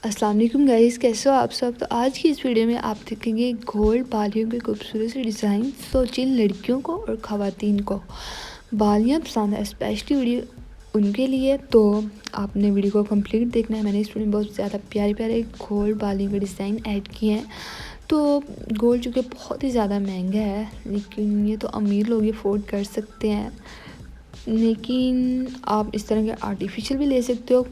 अस्सलाम वालेकुम गाइस, कैसे हो आप सब। तो आज की इस वीडियो में आप देखेंगे गोल्ड बालियों के खूबसूरत से डिज़ाइन। तो जिन लड़कियों को और ख़वातीन को बालियाँ पसंद है, स्पेशली वीडियो उनके लिए, तो आपने वीडियो को कंप्लीट देखना है। मैंने इस वीडियो में बहुत ज़्यादा प्यारे प्यारे गोल्ड बालियों के डिज़ाइन ऐड किए हैं। तो गोल्ड चूँकि बहुत ही ज़्यादा महंगा है, लेकिन ये तो अमीर लोग ये अफोर्ड कर सकते हैं। लेकिन आप इस तरह के आर्टिफिशियल भी ले सकते हो,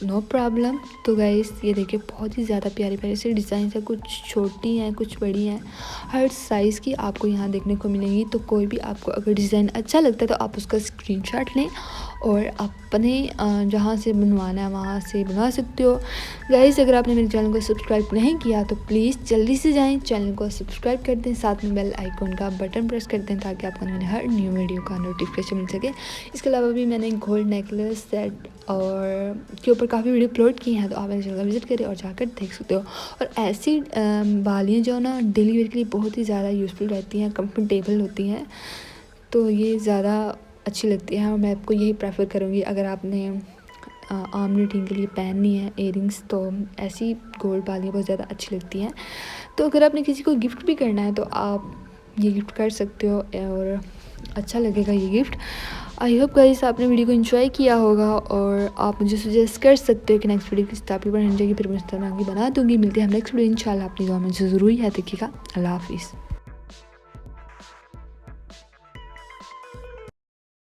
नो प्रॉब्लम। तो गाइस ये देखिए, बहुत ही ज़्यादा प्यारे प्यारे से डिज़ाइन है। कुछ छोटी हैं, कुछ बड़ी हैं, हर साइज़ की आपको यहाँ देखने को मिलेंगी। तो कोई भी आपको अगर डिज़ाइन अच्छा लगता है तो आप उसका स्क्रीनशॉट लें और अपने जहाँ से बनवाना है वहाँ से बनवा सकते हो। गाइस अगर आपने मेरे चैनल को सब्सक्राइब नहीं किया तो प्लीज़ जल्दी से जाएं, चैनल को सब्सक्राइब कर दें, साथ में बेल आइकॉन का बटन प्रेस कर दें ताकि आपको मैंने हर न्यू वीडियो का नोटिफिकेशन मिल सके। इसके अलावा भी मैंने गोल्ड नेकलेस सेट और के ऊपर काफ़ी वीडियो अपलोड की हैं, तो आप मेरे चैनल का विजिट करें और जाकर देख सकते हो। और ऐसी बालियाँ जो ना डेली वेयर के लिए बहुत ही ज़्यादा यूज़फुल रहती हैं, कंफर्टेबल होती हैं, तो ये ज़्यादा अच्छी लगती है। और मैं आपको यही प्रेफर करूँगी, अगर आपने आम रूटीन के लिए पहननी है इयरिंग्स, तो ऐसी गोल्ड बालियाँ बहुत ज़्यादा अच्छी लगती हैं। तो अगर आपने किसी को गिफ्ट भी करना है तो आप ये गिफ्ट कर सकते हो और अच्छा लगेगा ये गिफ्ट। आई होप गाइस आपने वीडियो को एंजॉय किया होगा और आप मुझे सजेस्ट कर सकते हो कि नेक्स्ट वीडियो किस टॉपिक पर होनी चाहिए, फिर मैं इस तरह की बना दूँगी। मिलते हैं हम नेक्स्ट वीडियो इंशाल्लाह। अपनी दुआ में ज़रूर याद रखिएगा। अल्लाह हाफिज़।